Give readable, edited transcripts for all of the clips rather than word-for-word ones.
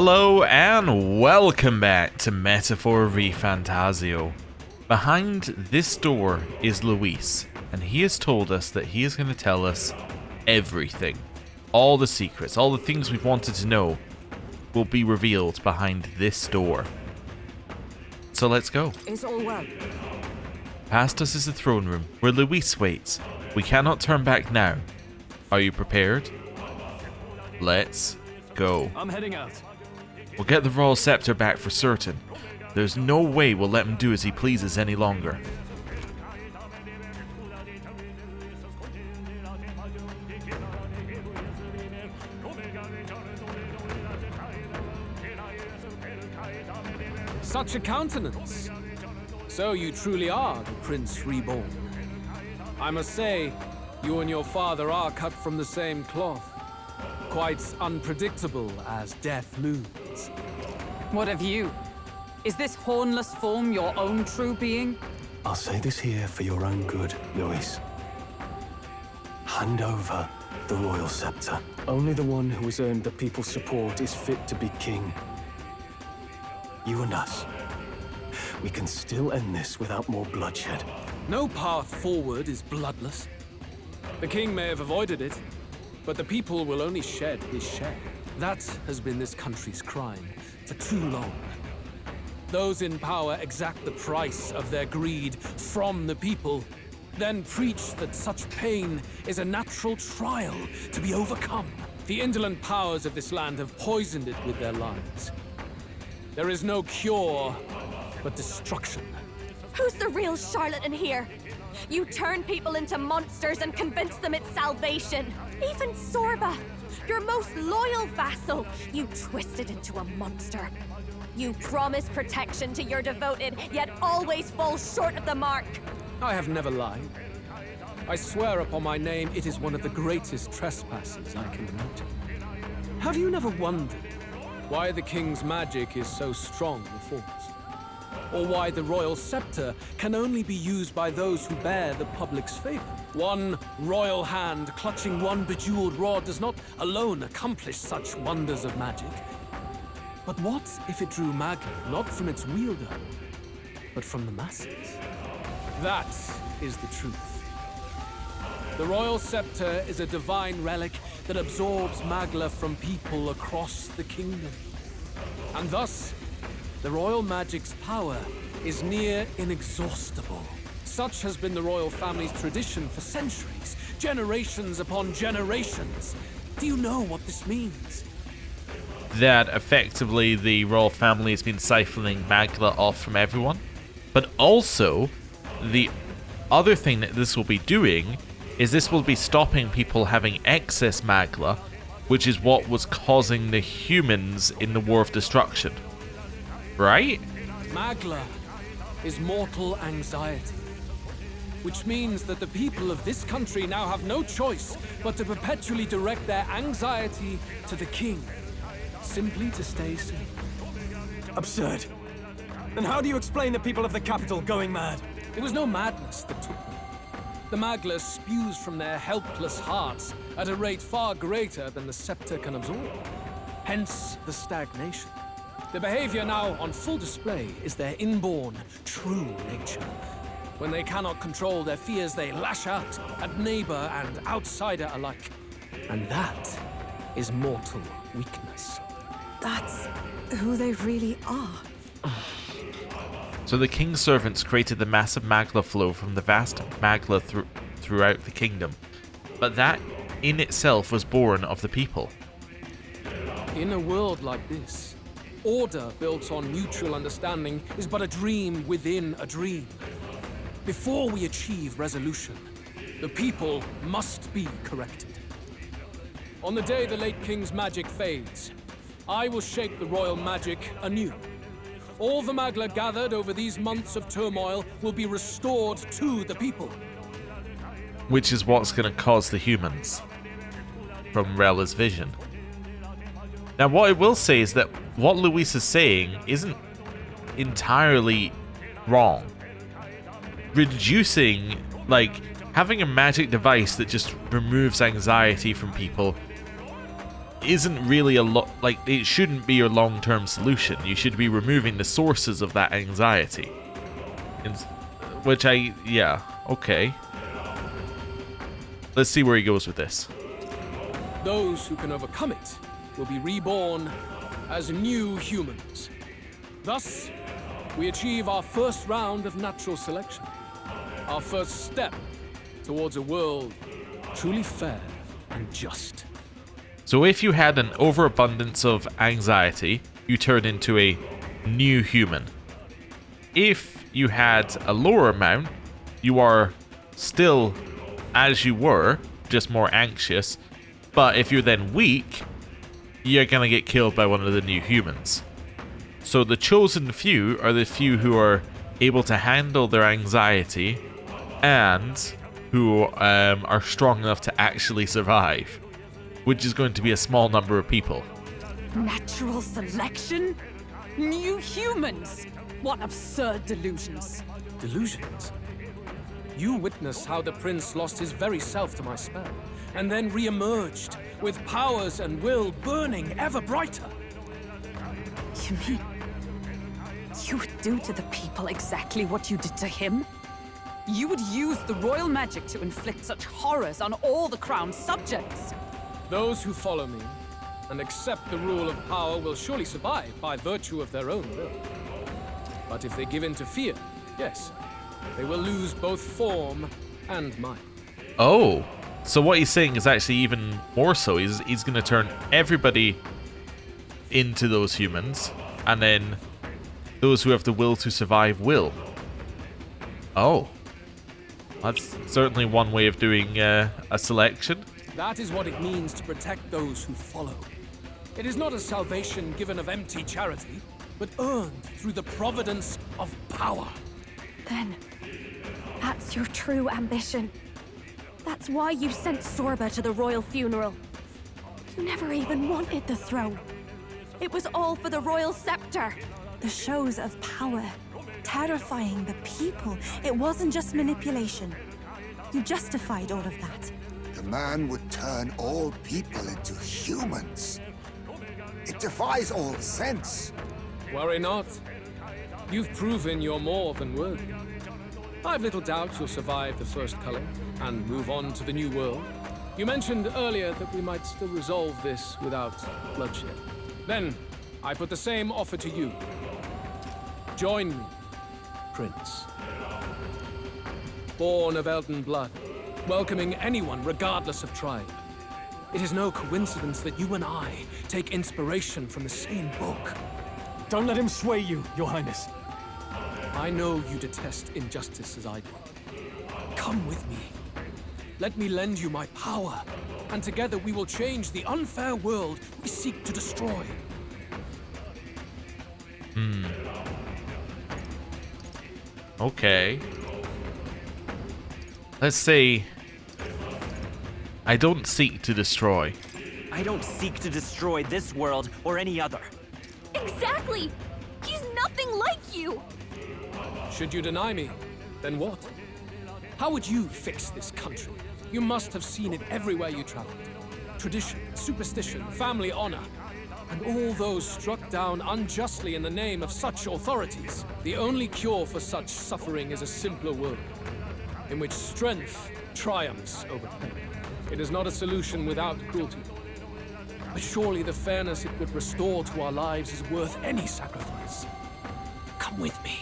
Hello and welcome back to Metaphor ReFantazio. Behind this door is Luis, and he has told us that he is going to tell us everything. All the secrets, all the things we've wanted to know will be revealed behind this door. So let's go. It's all well. Past us is the throne room, where Luis waits. We cannot turn back now. Are you prepared? Let's go. I'm heading out. We'll get the royal scepter back for certain. There's no way we'll let him do as he pleases any longer. Such a countenance. So you truly are the Prince Reborn. I must say, you and your father are cut from the same cloth. Quite unpredictable as death looms. What of you? Is this hornless form your own true being? I'll say this here for your own good, Luis. Hand over the royal scepter. Only the one who has earned the people's support is fit to be king. You and us. We can still end this without more bloodshed. No path forward is bloodless. The king may have avoided it, but the people will only shed his share. That has been this country's crime for too long. Those in power exact the price of their greed from the people, then preach that such pain is a natural trial to be overcome. The indolent powers of this land have poisoned it with their lies. There is no cure but destruction. Who's the real charlatan here? You turn people into monsters and convince them it's salvation. Even Sorba, your most loyal vassal, you twisted into a monster. You promise protection to your devoted, yet always fall short of the mark. I have never lied. I swear upon my name, it is one of the greatest trespasses I can imagine. Have you never wondered why the king's magic is so strong a force? Or why the royal scepter can only be used by those who bear the public's favor? One royal hand clutching one bejeweled rod does not alone accomplish such wonders of magic. But what if it drew magic not from its wielder, but from the masses? That is the truth. The royal scepter is a divine relic that absorbs magla from people across the kingdom. And thus, the royal magic's power is near inexhaustible. Such has been the royal family's tradition for centuries, generations upon generations. Do you know what this means? That effectively the royal family has been siphoning magla off from everyone. But also, the other thing that this will be doing is this will be stopping people having excess magla, which is what was causing the humans in the War of Destruction. Right? Magla is mortal anxiety, which means that the people of this country now have no choice but to perpetually direct their anxiety to the king, simply to stay safe. Absurd. Then how do you explain the people of the capital going mad? It was no madness that took them. The magla spews from their helpless hearts at a rate far greater than the scepter can absorb. Hence the stagnation. The behavior now on full display is their inborn, true nature. When they cannot control their fears, they lash out at neighbor and outsider alike. And that is mortal weakness. That's who they really are. So the king's servants created the massive magla flow from the vast magla throughout the kingdom. But that in itself was born of the people. In a world like this, order built on mutual understanding is but a dream within a dream. Before we achieve resolution, the people must be corrected. On the day the late king's magic fades, I will shape the royal magic anew. All the magla gathered over these months of turmoil will be restored to the people. Which is what's going to cause the humans, from Rella's vision. Now, what I will say is that what Luis is saying isn't entirely wrong. Reducing, having a magic device that just removes anxiety from people isn't really like, it shouldn't be your long-term solution. You should be removing the sources of that anxiety. Which yeah, okay. Let's see where he goes with this. Those who can overcome it will be reborn as new humans. Thus, we achieve our first round of natural selection. Our first step towards a world truly fair and just. So if you had an overabundance of anxiety, you turn into a new human. If you had a lower amount, you are still as you were, just more anxious. But if you're then weak, you're gonna get killed by one of the new humans. So the chosen few are the few who are able to handle their anxiety and who are strong enough to actually survive, which is going to be a small number of people. Natural selection? New humans? What absurd delusions. Delusions? You witnessed how the prince lost his very self to my spell, and then re-emerged with powers and will burning ever brighter. You mean you would do to the people exactly what you did to him? You would use the royal magic to inflict such horrors on all the crown's subjects? Those who follow me and accept the rule of power will surely survive by virtue of their own will. But if they give in to fear, yes, they will lose both form and mind. Oh, so what he's saying is actually even more so. He's going to turn everybody into those humans, and then those who have the will to survive will. Oh, that's certainly one way of doing a selection. That is what it means to protect those who follow. It is not a salvation given of empty charity, but earned through the providence of power. Then, that's your true ambition. That's why you sent Sorba to the royal funeral. You never even wanted the throne. It was all for the royal scepter. The shows of power, terrifying the people. It wasn't just manipulation. You justified all of that. The man would turn all people into humans. It defies all sense. Worry not. You've proven you're more than worthy. I've little doubt you'll survive the first culling and move on to the new world. You mentioned earlier that we might still resolve this without bloodshed. Then, I put the same offer to you. Join me, Prince. Born of Elden blood, welcoming anyone regardless of tribe. It is no coincidence that you and I take inspiration from the same book. Don't let him sway you, Your Highness. I know you detest injustice as I do. Come with me. Let me lend you my power, and together we will change the unfair world we seek to destroy. Okay. Let's say I don't seek to destroy. I don't seek to destroy this world or any other. Exactly! He's nothing like you! Should you deny me, then what? How would you fix this country? You must have seen it everywhere you traveled. Tradition, superstition, family honor, and all those struck down unjustly in the name of such authorities. The only cure for such suffering is a simpler world, in which strength triumphs over pain. It is not a solution without cruelty. But surely the fairness it would restore to our lives is worth any sacrifice. Come with me,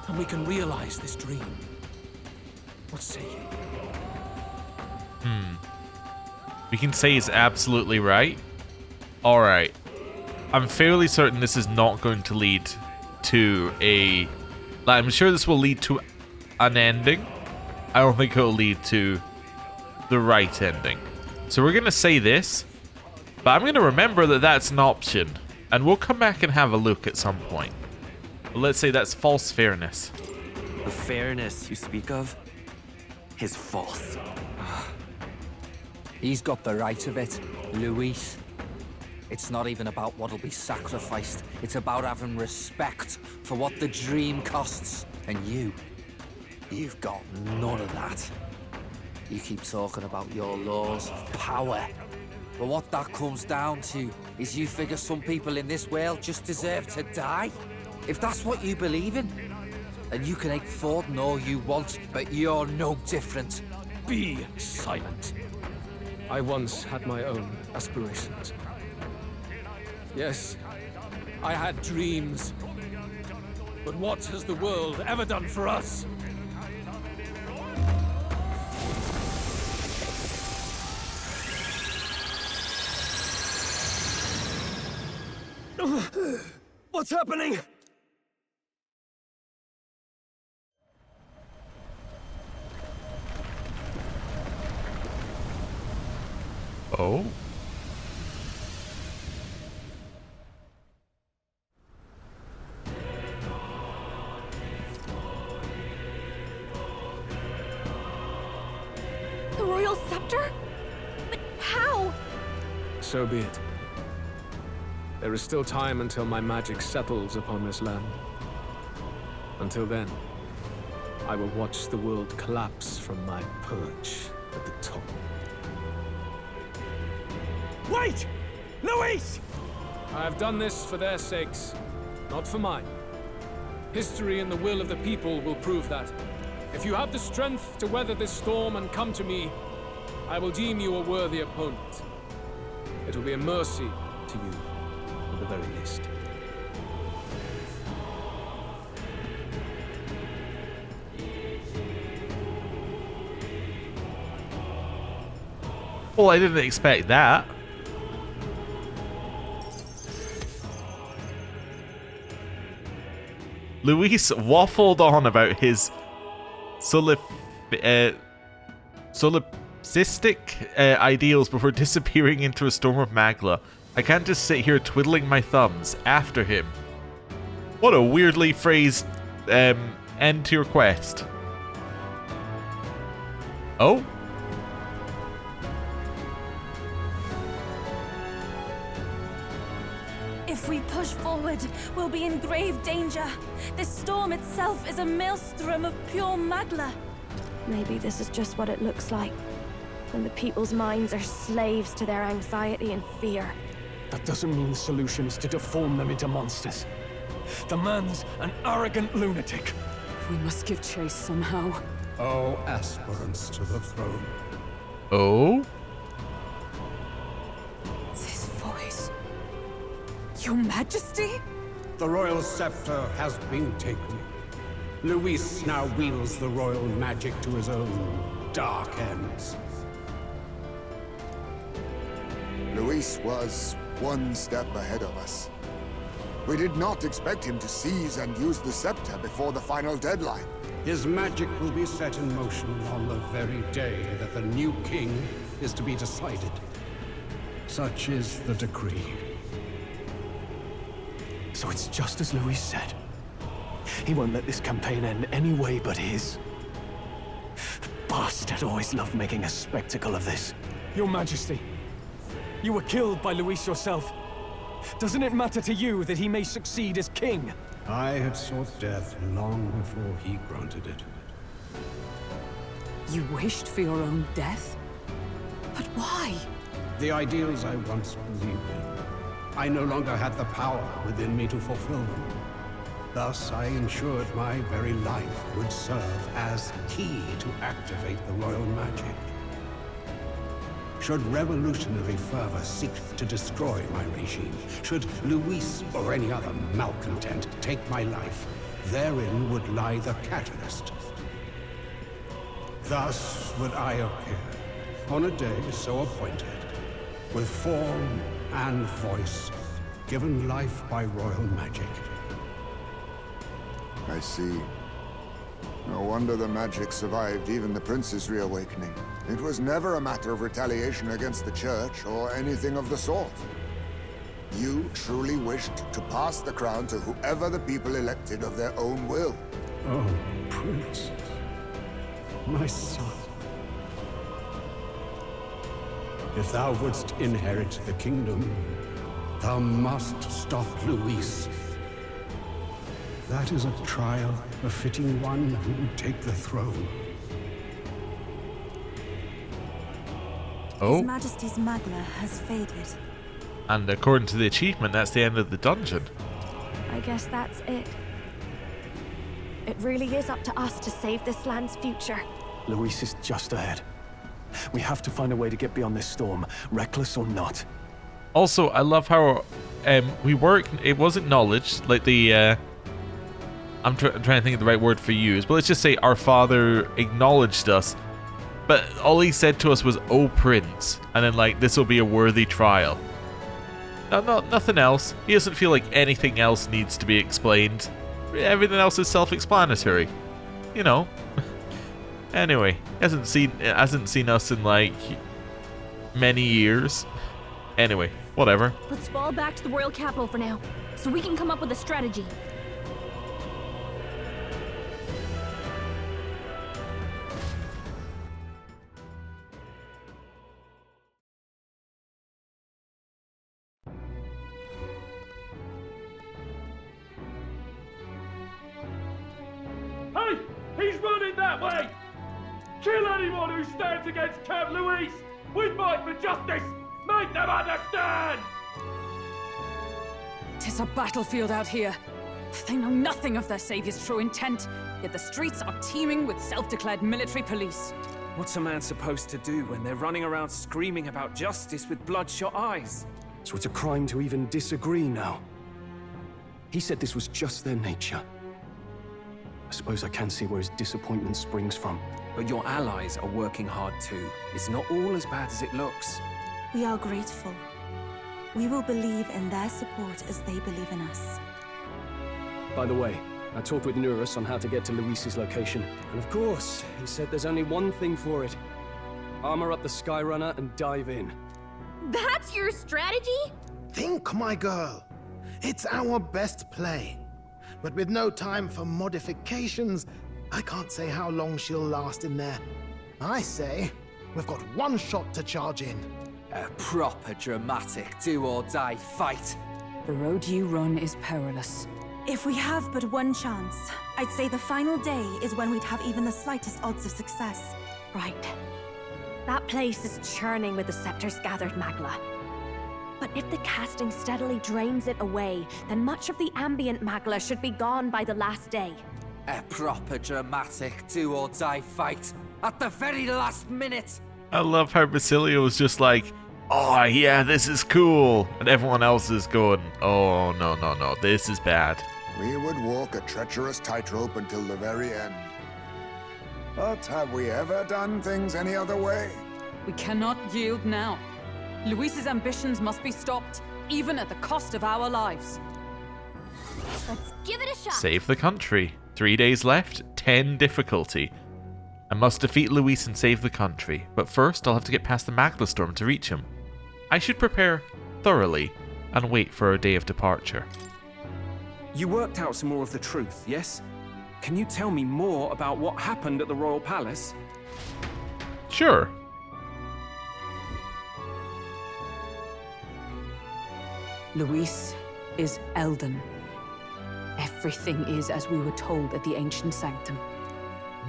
and we can realize this dream. What say you? We can say he's absolutely right. Alright. I'm fairly certain this is not going to lead to a... Like, I'm sure this will lead to an ending. I don't think it'll lead to the right ending. So we're going to say this, but I'm going to remember that that's an option, and we'll come back and have a look at some point. But let's say that's false fairness. The fairness you speak of is false. He's got the right of it, Luis. It's not even about what'll be sacrificed. It's about having respect for what the dream costs. And you've got none of that. You keep talking about your laws of power, But what that comes down to is you figure some people in this world just deserve to die? If that's what you believe in, then you can ache Forden all you want, but you're no different. Be silent. I once had my own aspirations. Yes, I had dreams. But what has the world ever done for us? What's happening? Oh? The royal scepter? But how? So be it. There is still time until my magic settles upon this land. Until then, I will watch the world collapse from my perch at the top. Wait! Luis! I have done this for their sakes, not for mine. History and the will of the people will prove that. If you have the strength to weather this storm and come to me, I will deem you a worthy opponent. It will be a mercy to you, at the very least. Well, I didn't expect that. Luis waffled on about his solipsistic ideals before disappearing into a storm of magla. I can't just sit here twiddling my thumbs after him. What a weirdly phrased end to your quest. Oh? If we push forward, we'll be in grave danger. This storm itself is a maelstrom of pure magla. Maybe this is just what it looks like. When the people's minds are slaves to their anxiety and fear. That doesn't mean the solution is to deform them into monsters. The man's an arrogant lunatic. We must give chase somehow. Oh, aspirants to the throne. Oh? This voice. Your Majesty? The royal scepter has been taken. Luis now wields the royal magic to his own dark ends. Luis was one step ahead of us. We did not expect him to seize and use the scepter before the final deadline. His magic will be set in motion on the very day that the new king is to be decided. Such is the decree. So it's just as Luis said. He won't let this campaign end any way but his. The bastard always loved making a spectacle of this. Your Majesty, you were killed by Luis yourself. Doesn't it matter to you that he may succeed as king? I had sought death long before he granted it. You wished for your own death? But why? The ideals I once believed in, I no longer had the power within me to fulfill them. Thus, I ensured my very life would serve as key to activate the royal magic. Should revolutionary fervor seek to destroy my regime, should Luis or any other malcontent take my life, therein would lie the catalyst. Thus would I appear, on a day so appointed, with form and voice, given life by royal magic. I see. No wonder the magic survived even the prince's reawakening. It was never a matter of retaliation against the church or anything of the sort. You truly wished to pass the crown to whoever the people elected of their own will. Oh, Prince. My son. If thou wouldst inherit the kingdom, thou must stop Luis. That is a trial befitting one who would take the throne. Oh. His Majesty's Magla has faded. And according to the achievement, that's the end of the dungeon. I guess that's it. It really is up to us to save this land's future. Luis is just ahead. We have to find a way to get beyond this storm, reckless or not. Also, I love how it was acknowledged, like the I'm trying to think of the right word for use, but let's just say our father acknowledged us, but all he said to us was, "Oh, Prince," and then like, "This will be a worthy trial." Nothing else. He doesn't feel like anything else needs to be explained. Everything else is self-explanatory, you know. Anyway, hasn't seen us in like many years. Anyway, whatever. Let's fall back to the royal capital for now, so we can come up with a strategy. Hey! He's running that way! Kill anyone who stands against Count Luis! We fight for justice! Make them understand! 'Tis a battlefield out here. They know nothing of their savior's true intent, yet the streets are teeming with self-declared military police. What's a man supposed to do when they're running around screaming about justice with bloodshot eyes? So it's a crime to even disagree now. He said this was just their nature. I suppose I can see where his disappointment springs from. But your allies are working hard too. It's not all as bad as it looks. We are grateful. We will believe in their support as they believe in us. By the way, I talked with Nurus on how to get to Luis's location. And of course, he said there's only one thing for it. Armor up the Skyrunner and dive in. That's your strategy? Think, my girl. It's our best play. But with no time for modifications, I can't say how long she'll last in there. I say, we've got one shot to charge in. A proper dramatic do-or-die fight. The road you run is perilous. If we have but one chance, I'd say the final day is when we'd have even the slightest odds of success. Right. That place is churning with the Scepter's gathered magla. But if the casting steadily drains it away, then much of the ambient magla should be gone by the last day. A proper dramatic do-or-die fight at the very last minute. I love how Basilio was just like, "Oh yeah, this is cool," and everyone else is going, "Oh no, this is bad." We would walk a treacherous tightrope until the very end. But have we ever done things any other way? We cannot yield now. Luis's ambitions must be stopped, even at the cost of our lives. Let's give it a shot. Save the country. 3 days left, 10 difficulty. I must defeat Luis and save the country, but first I'll have to get past the Magla storm to reach him. I should prepare thoroughly and wait for our day of departure. You worked out some more of the truth, yes? Can you tell me more about what happened at the Royal Palace? Sure. Luis is Elden. Everything is as we were told at the Ancient Sanctum.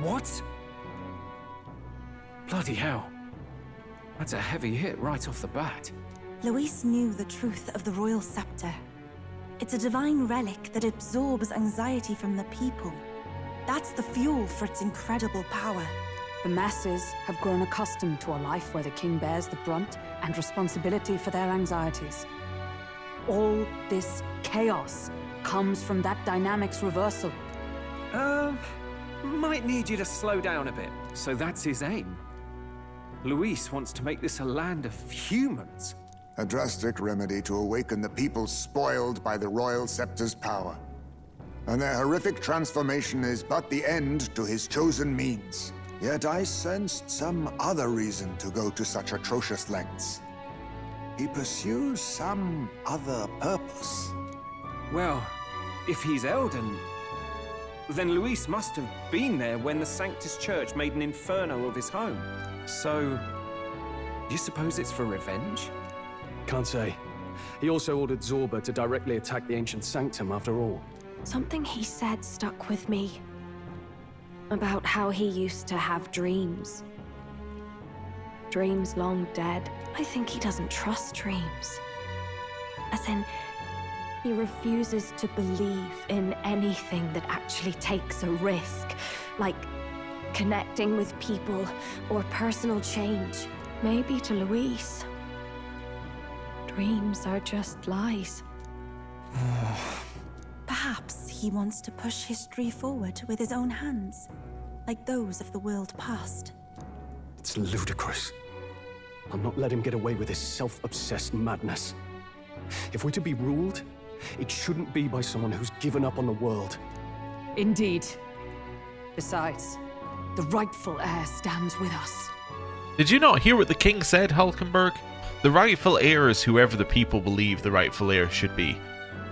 What? Bloody hell. That's a heavy hit right off the bat. Luis knew the truth of the royal scepter. It's a divine relic that absorbs anxiety from the people. That's the fuel for its incredible power. The masses have grown accustomed to a life where the king bears the brunt and responsibility for their anxieties. All this chaos comes from that dynamic's reversal. Might need you to slow down a bit. So that's his aim. Luis wants to make this a land of humans. A drastic remedy to awaken the people spoiled by the royal scepter's power. And their horrific transformation is but the end to his chosen means. Yet I sensed some other reason to go to such atrocious lengths. He pursues some other purpose. Well, if he's Elden, then Luis must have been there when the Sanctus Church made an inferno of his home. So, you suppose it's for revenge? Can't say. He also ordered Zorba to directly attack the Ancient Sanctum after all. Something he said stuck with me. About how he used to have dreams. Dream's long dead. I think he doesn't trust dreams. As in, he refuses to believe in anything that actually takes a risk, like connecting with people or personal change. Maybe to Luis, dreams are just lies. Perhaps he wants to push history forward with his own hands, like those of the world past. It's ludicrous. I'll not let him get away with his self-obsessed madness. If we're to be ruled, it shouldn't be by someone who's given up on the world. Indeed. Besides, the rightful heir stands with us. Did you not hear what the king said, Hulkenberg? The rightful heir is whoever the people believe the rightful heir should be.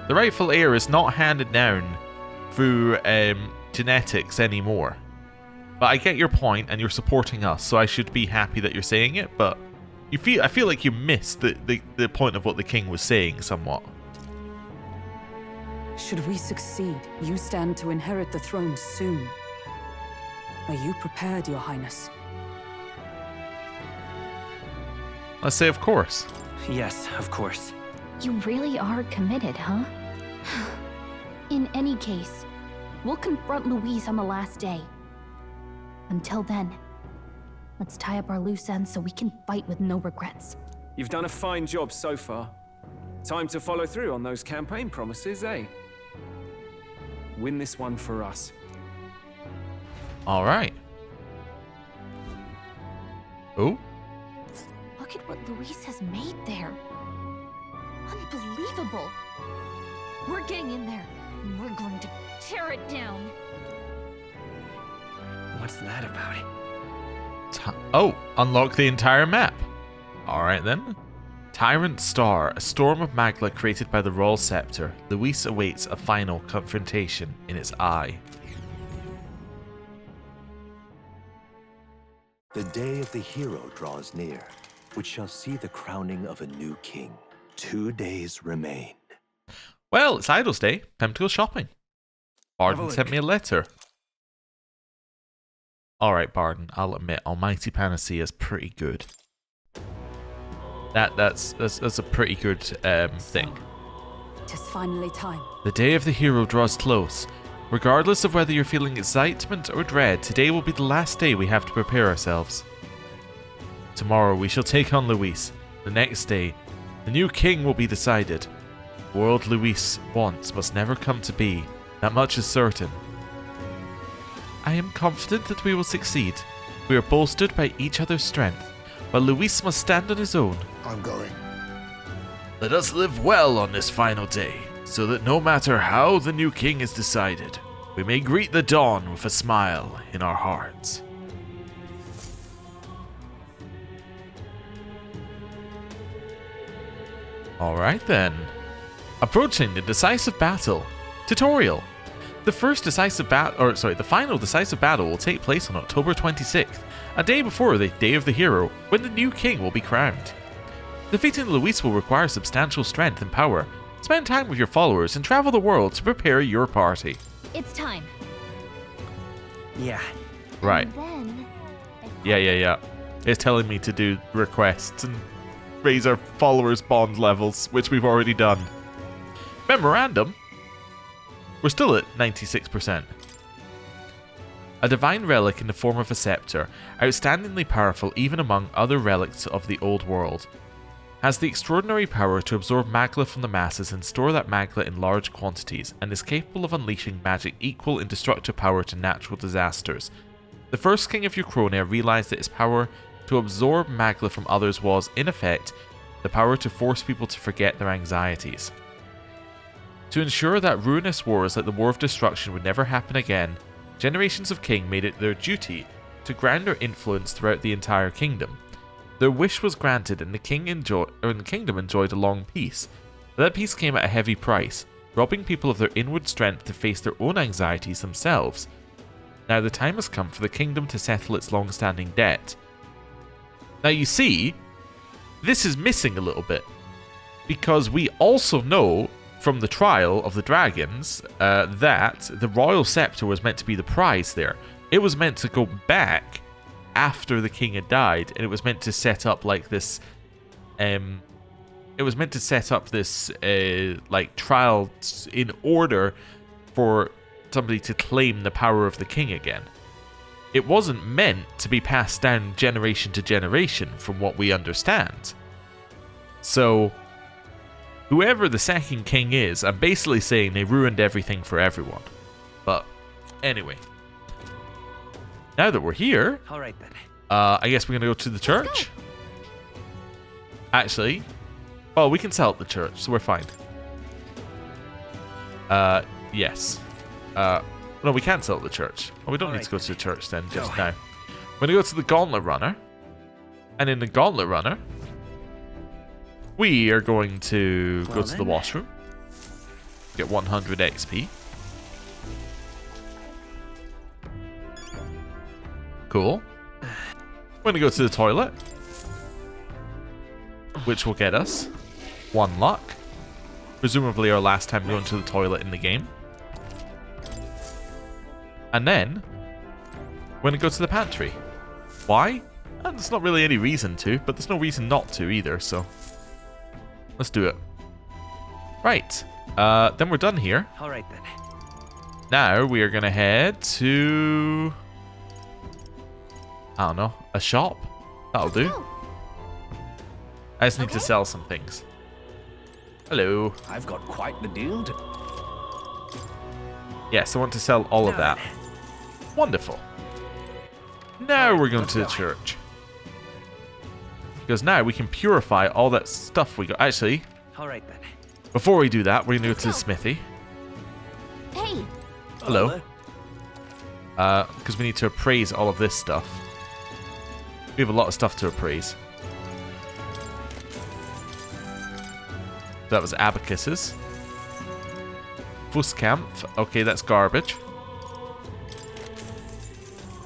The rightful heir is not handed down through genetics anymore. But I get your point, and you're supporting us, so I should be happy that you're saying it, but I feel like you missed the point of what the king was saying somewhat. Should we succeed, you stand to inherit the throne soon. Are you prepared, Your Highness? Let's say of course. Yes, of course. You really are committed, huh? In any case, we'll confront Luis on the last day. Until then, let's tie up our loose ends so we can fight with no regrets. You've done a fine job so far. Time to follow through on those campaign promises, eh? Win this one for us. All right. Oh? Look at what Luis has made there. Unbelievable. We're getting in there, and we're going to tear it down. What's that about? Oh, unlock the entire map. All right then. Tyrant Star, a storm of magla created by the Royal Scepter. Luis awaits a final confrontation in its eye. The day of the hero draws near, which shall see the crowning of a new king. 2 days remain. Well, it's Idol's Day. Time to go shopping. Barden sent me a letter. Alright, Barden, I'll admit, Almighty Panacea is pretty good. That's a pretty good thing. Tis finally time. The day of the hero draws close. Regardless of whether you're feeling excitement or dread, today will be the last day we have to prepare ourselves. Tomorrow we shall take on Luis. The next day, the new king will be decided. The world Luis wants must never come to be. That much is certain. I am confident that we will succeed. We are bolstered by each other's strength, but Luis must stand on his own. I'm going. Let us live well on this final day, so that no matter how the new king is decided, we may greet the dawn with a smile in our hearts. Alright then. Approaching the decisive battle. Tutorial. The final decisive battle will take place on October 26th, a day before the Day of the Hero, when the new king will be crowned. Defeating Luis will require substantial strength and power. Spend time with your followers and travel the world to prepare your party. It's time. Yeah. Right. Yeah. It's telling me to do requests and raise our followers' bond levels, which we've already done. Memorandum. We're still at 96%. A divine relic in the form of a scepter, outstandingly powerful even among other relics of the old world, has the extraordinary power to absorb magla from the masses and store that magla in large quantities, and is capable of unleashing magic equal in destructive power to natural disasters. The first king of Uchronia realized that his power to absorb magla from others was, in effect, the power to force people to forget their anxieties. To ensure that ruinous wars like the War of Destruction would never happen again, generations of king made it their duty to ground their influence throughout the entire kingdom. Their wish was granted and the kingdom enjoyed a long peace, but that peace came at a heavy price, robbing people of their inward strength to face their own anxieties themselves. Now the time has come for the kingdom to settle its long-standing debt. Now you see, this is missing a little bit, because we also know from the trial of the dragons that the royal scepter was meant to be the prize there. It was meant to go back after the king had died, and it was meant to set up like this. It was meant to set up this like trial in order for somebody to claim the power of the king again. It wasn't meant to be passed down generation to generation, from what we understand. So, whoever the second king is, I'm basically saying they ruined everything for everyone. But anyway, now that we're here, all right then. I guess we're gonna go to the church. Actually, well, we can sell at the church, so we're fine. Yes. No, we can't sell at the church. Well, we don't need to go to the church then, just now. We're gonna go to the Gauntlet Runner. And in the Gauntlet Runner, we are going to go to the washroom. Get 100 XP. Cool. We're gonna go to the toilet, which will get us 1 luck. Presumably our last time going to the toilet in the game. And then we're gonna go to the pantry. Why? There's not really any reason to, but there's no reason not to either, so let's do it. Right. Then we're done here. All right then. Now we are gonna head to, I don't know, a shop. That'll do. I just need to sell some things. Hello. I've got quite the deal to... Yes, I want to sell all of that. Wonderful. Now we're going to the church. Because now we can purify all that stuff we got. Actually, all right then. Before we do that, we're going to go to the smithy. Hey. Hello. Because we need to appraise all of this stuff. We have a lot of stuff to appraise. That was abacuses. Fuskampf. Okay, that's garbage.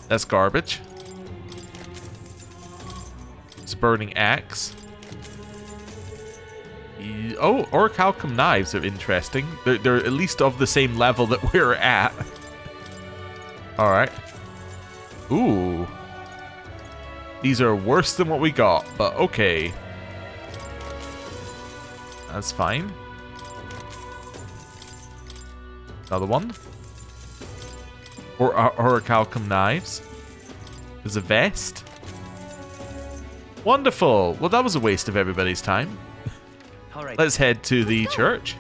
That's garbage. It's a burning axe. Oh, orichalcum knives are interesting. They're at least of the same level that we're at. Alright. Ooh. These are worse than what we got, but okay. That's fine. Another one. Orichalcum knives. There's a vest. Wonderful. Well, that was a waste of everybody's time. All right. Let's head to the church.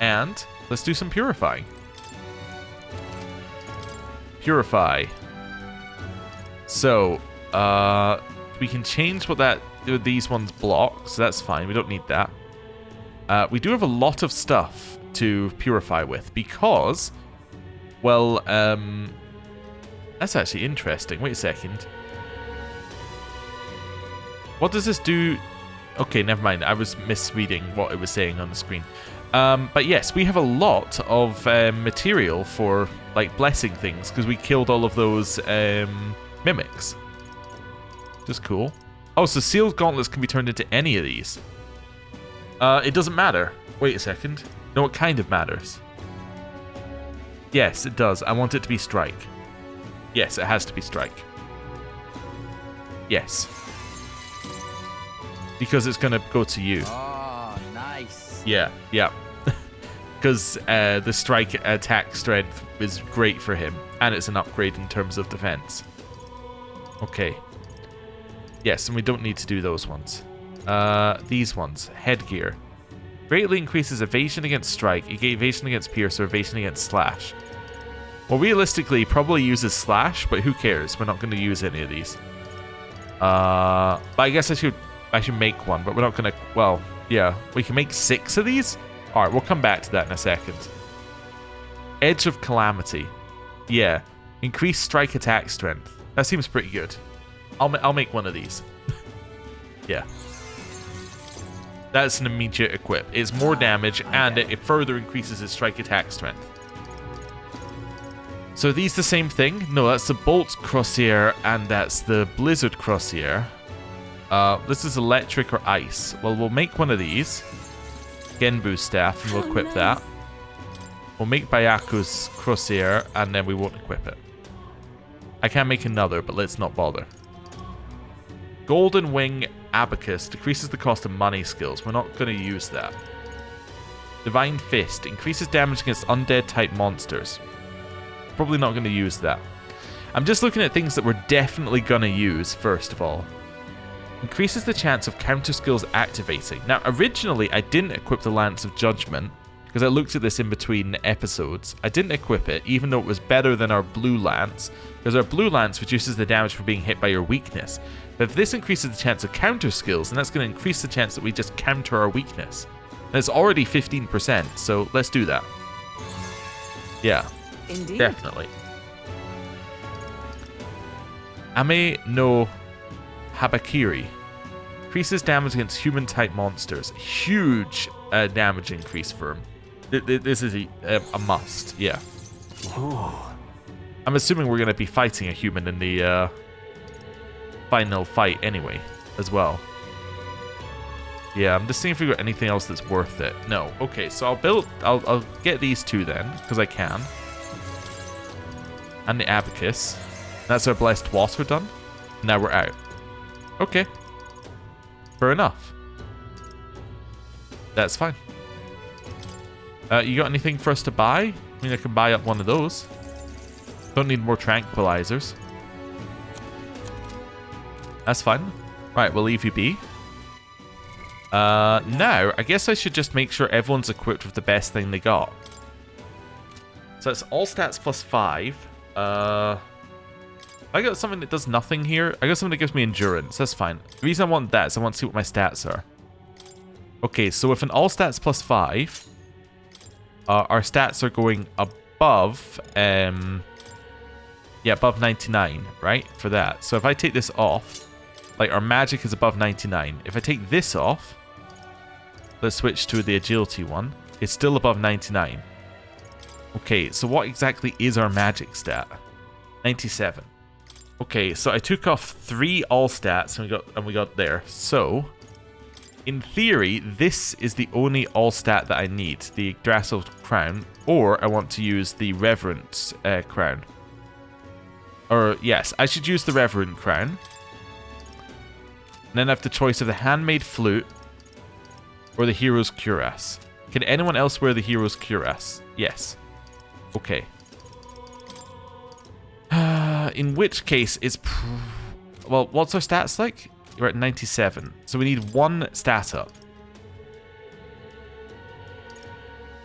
And let's do some purifying. Purify. So, we can change what these ones block, so that's fine. We don't need that. We do have a lot of stuff to purify with because, well, that's actually interesting. Wait a second. What does this do? Okay, never mind. I was misreading what it was saying on the screen. But yes, we have a lot of material for like blessing things because we killed all of those mimics. Just cool. Oh, so sealed gauntlets can be turned into any of these. It doesn't matter. Wait a second. No, it kind of matters. Yes, it does. I want it to be strike. Yes, it has to be strike. Yes. Because it's going to go to you. Oh, nice. Yeah, yeah. Because the strike attack strength is great for him. And it's an upgrade in terms of defense. Okay. Yes, and we don't need to do those ones. These ones. Headgear. Greatly increases evasion against strike, evasion against pierce, or evasion against slash. Well, realistically, probably uses slash, but who cares? We're not going to use any of these. But I guess I should make one, but we're not going to... Well, yeah. We can make 6 of these? Alright, we'll come back to that in a second. Edge of Calamity. Yeah. Increased strike attack strength. That seems pretty good. I'll make one of these. Yeah. That's an immediate equip. It's more damage, and it further increases its strike attack strength. So are these the same thing? No, that's the Bolt Crossier, and that's the Blizzard Crossier. This is electric or ice. Well, we'll make one of these. Genbu Staff, and we'll equip that. We'll make Byaku's Crossier, and then we won't equip it. I can make another, but let's not bother. Golden Wing Abacus decreases the cost of money skills. We're not going to use that. Divine Fist increases damage against undead type monsters. Probably not going to use that. I'm just looking at things that we're definitely going to use, first of all. Increases the chance of counter skills activating. Now, originally, I didn't equip the Lance of Judgment, because I looked at this in between episodes. I didn't equip it, even though it was better than our Blue Lance, because our Blue Lance reduces the damage from being hit by your weakness. But if this increases the chance of counter skills, then that's going to increase the chance that we just counter our weakness. And it's already 15%, so let's do that. Yeah, Indeed. Definitely. Ame no Habakiri. Increases damage against human-type monsters. Huge damage increase for him. This is a must, yeah. Ooh. I'm assuming we're going to be fighting a human in the final fight anyway, as well. Yeah, I'm just seeing if we got anything else that's worth it. No. Okay, so I'll get these two then, because I can. And the Abacus. That's our Blessed Water done. Now we're out. Okay. Fair enough. That's fine. You got anything for us to buy? I mean, I can buy up one of those. Don't need more tranquilizers. That's fine. Right, we'll leave you be. Now, I guess I should just make sure everyone's equipped with the best thing they got. So it's all stats plus 5. I got something that does nothing here. I got something that gives me endurance. That's fine. The reason I want that is I want to see what my stats are. Okay, so with an all stats plus 5, our stats are going above, above 99, right? For that. So if I take this off, like our magic is above 99. If I take this off, let's switch to the agility one. It's still above 99. Okay, so what exactly is our magic stat? 97. Okay, so I took off 3 all stats and we got there. So, in theory, this is the only all stat that I need, the Yggdrasil crown, or I want to use the Reverent crown. Or yes, I should use the Reverent crown. And then I have the choice of the Handmade Flute or the Hero's Cuirass. Can anyone else wear the Hero's Cuirass? Yes. Okay. In which case, it's... well, what's our stats like? We're at 97. So we need 1 stat up.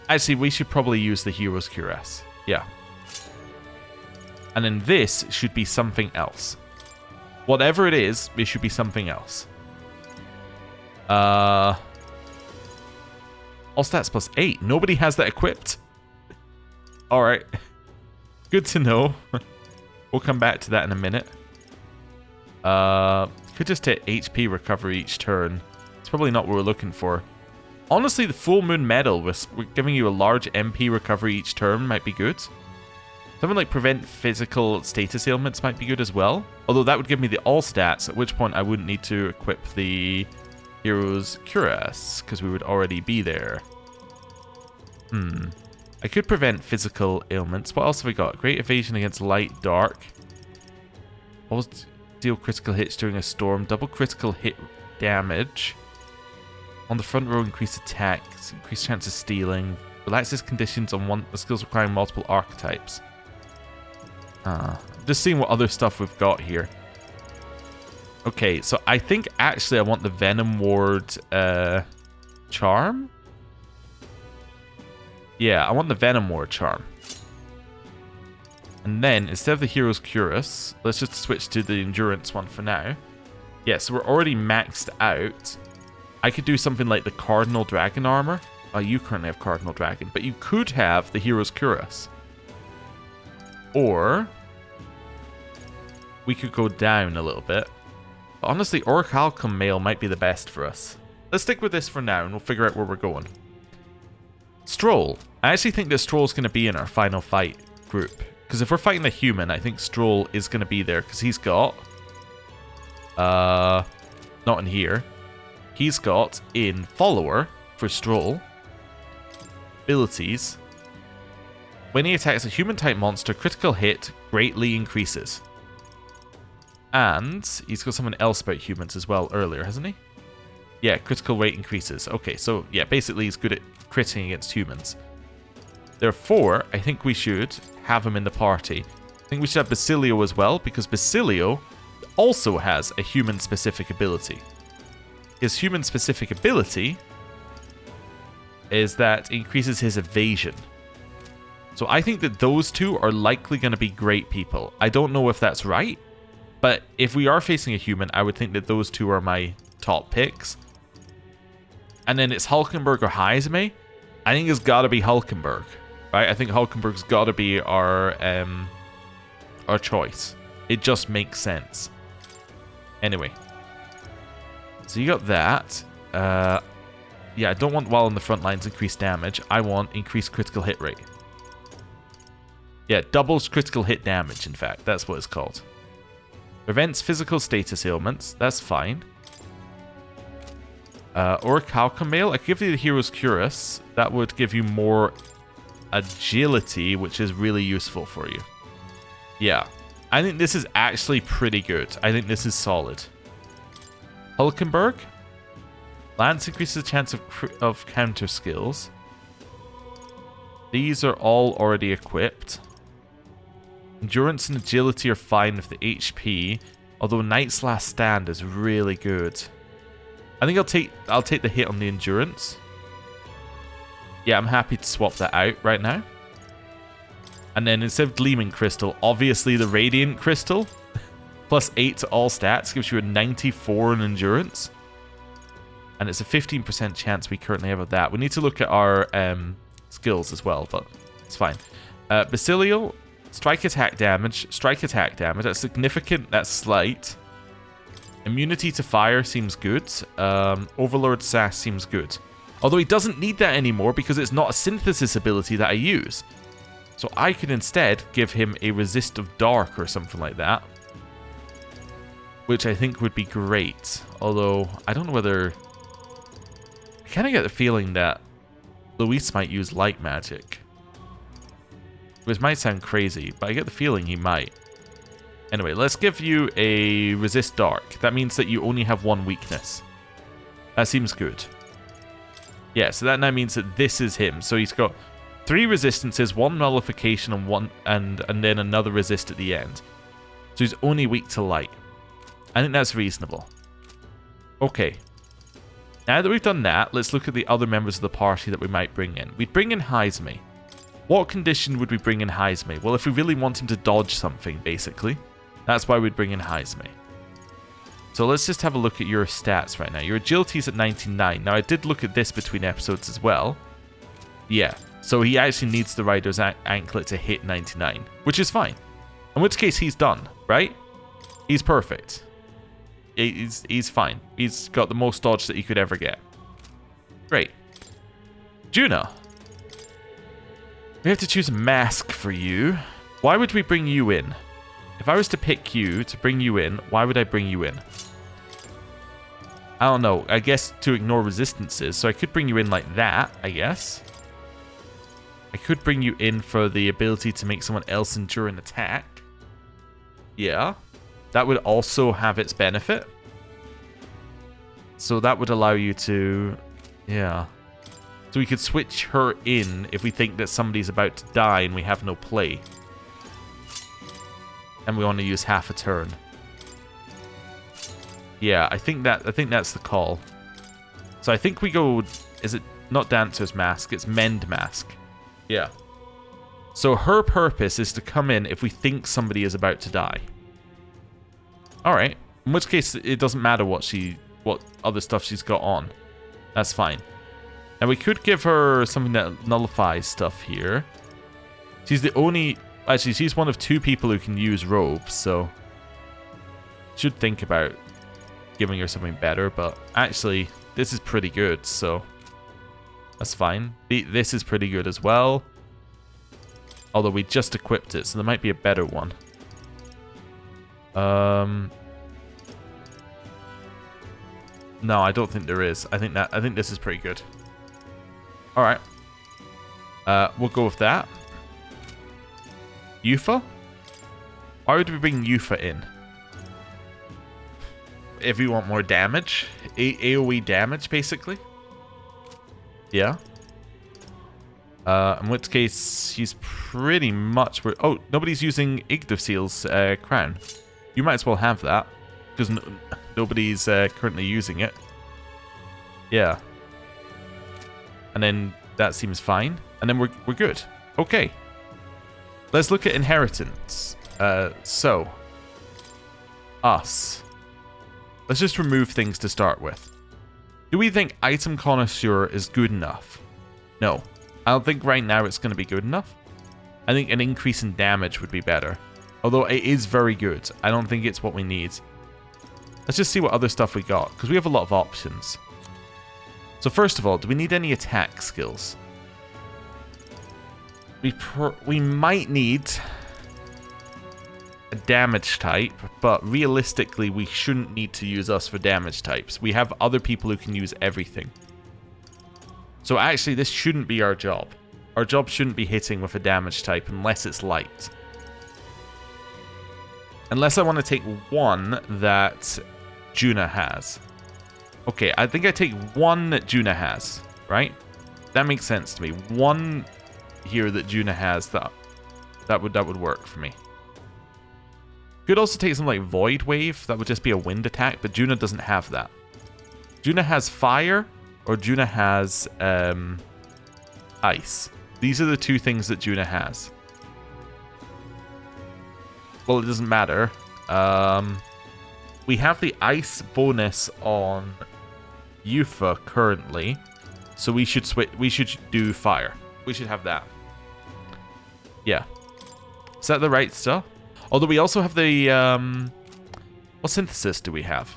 Actually, we should probably use the Hero's Cuirass. Yeah. And then this should be something else. Whatever it is, it should be something else. All stats plus 8. Nobody has that equipped. Alright. Good to know. We'll come back to that in a minute. Could just hit HP recovery each turn. It's probably not what we're looking for. Honestly, the Full Moon Medal with giving you a large MP recovery each turn might be good. Something like prevent physical status ailments might be good as well. Although that would give me the all stats, at which point I wouldn't need to equip the Hero's Cuirass, because we would already be there. I could prevent physical ailments. What else have we got? Great evasion against light, dark. Always deal critical hits during a storm. Double critical hit damage. On the front row, increased attacks. Increased chance of stealing. Relaxes conditions on the skills requiring multiple archetypes. Just seeing what other stuff we've got here. Okay, so I think actually I want the Venom Ward charm. Yeah, I want the Venom Ward charm. And then, instead of the Hero's Cuirass, let's just switch to the Endurance one for now. Yeah, so we're already maxed out. I could do something like the Cardinal Dragon armor. Oh, you currently have Cardinal Dragon, but you could have the Hero's Cuirass. Or we could go down a little bit. But honestly, Orichalcum Mail might be the best for us. Let's stick with this for now, and we'll figure out where we're going. Stroll. I actually think that Stroll's going to be in our final fight group. Because if we're fighting a human, I think Stroll is going to be there. Because he's got... not in here. He's got in Follower for Stroll. Abilities. When he attacks a human-type monster, critical hit greatly increases. And he's got something else about humans as well earlier, hasn't he? Yeah, critical rate increases. Okay, so yeah, basically he's good at critting against humans. Therefore, I think we should have him in the party. I think we should have Basilio as well, because Basilio also has a human-specific ability. His human-specific ability is that it increases his evasion. So I think that those two are likely going to be great people. I don't know if that's right, but if we are facing a human, I would think that those two are my top picks. And then it's Hulkenberg or Heisme. I think it's got to be Hulkenberg, right? I think Hulkenberg's got to be our choice. It just makes sense. Anyway, so you got that. Yeah, I don't want while on the front lines increased damage. I want increased critical hit rate. Yeah, doubles critical hit damage, in fact. That's what it's called. Prevents physical status ailments. That's fine. Or Calcum Mail. I could give you the Hero's Cuirass. That would give you more agility, which is really useful for you. Yeah. I think this is actually pretty good. I think this is solid. Hulkenberg. Lance increases the chance of counter skills. These are all already equipped. Endurance and agility are fine with the HP, although Knight's Last Stand is really good. I think I'll take the hit on the endurance. Yeah, I'm happy to swap that out right now. And then instead of Gleaming Crystal, obviously the Radiant Crystal, plus 8 to all stats, gives you a 94 in endurance. And it's a 15% chance we currently have of that. We need to look at our skills as well, but it's fine. Basilio, strike attack damage. That's significant, that's slight. Immunity to fire seems good. Overlord Sass seems good. Although he doesn't need that anymore because it's not a synthesis ability that I use. So I could instead give him a Resist of Dark or something like that. Which I think would be great. Although, I don't know whether... I kind of get the feeling that Luis might use light magic. Which might sound crazy, but I get the feeling he might. Anyway, let's give you a Resist Dark. That means that you only have one weakness. That seems good. Yeah, so that now means that this is him. So he's got 3 resistances, 1 nullification, and then another resist at the end. So he's only weak to light. I think that's reasonable. Okay. Now that we've done that, let's look at the other members of the party that we might bring in. We'd bring in Heisme. What condition would we bring in Heisme? Well, if we really want him to dodge something, basically. That's why we'd bring in Heisme. So let's just have a look at your stats right now. Your agility is at 99. Now, I did look at this between episodes as well. Yeah, so he actually needs the Rider's Anklet to hit 99, which is fine. In which case, he's done, right? He's perfect. He's fine. He's got the most dodge that you could ever get. Great. Juna. We have to choose a mask for you. Why would we bring you in? If I was to pick you to bring you in, why would I bring you in? I don't know. I guess to ignore resistances. So I could bring you in like that, I guess. I could bring you in for the ability to make someone else endure an attack. Yeah. That would also have its benefit. So that would allow you to... Yeah. So we could switch her in if we think that somebody's about to die and we have no play. And we want to use half a turn. Yeah, I think that's the call. So I think we go... Is it not Dancer's Mask? It's Mend Mask. Yeah. So her purpose is to come in if we think somebody is about to die. Alright. In which case, it doesn't matter what other stuff she's got on. That's fine. Now, we could give her something that nullifies stuff here. She's the only... Actually, she's one of 2 people who can use robes, so... Should think about giving her something better, but actually, this is pretty good, so... That's fine. This is pretty good as well. Although we just equipped it, so there might be a better one. No, I don't think there is. I think this is pretty good. Alright. We'll go with that. Yufa? Why would we bring Yufa in? if you want more damage, AoE damage, basically. Yeah. In which case, he's pretty much... Oh, nobody's using Yggdrasil's crown. You might as well have that, because nobody's currently using it. Yeah. And then that seems fine. And then we're good. Okay. Let's look at inheritance. So, us. Let's just remove things to start with. Do we think item connoisseur is good enough? No. I don't think right now it's going to be good enough. I think an increase in damage would be better. Although it is very good. I don't think it's what we need. Let's just see what other stuff we got, because we have a lot of options. So first of all, do we need any attack skills? We might need a damage type, but realistically we shouldn't need to use us for damage types. We have other people who can use everything. So actually this shouldn't be our job. Our job shouldn't be hitting with a damage type unless it's light. Unless I want to take one that Juna has. Okay, I think I take one that Juna has, right? That makes sense to me. One here that Juna has, that would work for me. Could also take something like Void Wave. That would just be a wind attack, but Juna doesn't have that. Juna has fire, or Juna has ice. These are the two things that Juna has. Well, it doesn't matter. We have the ice bonus on Yufa currently, so we should switch. We should do fire. We should have that. Yeah. Is that the right stuff? Although we also have the what synthesis do we have?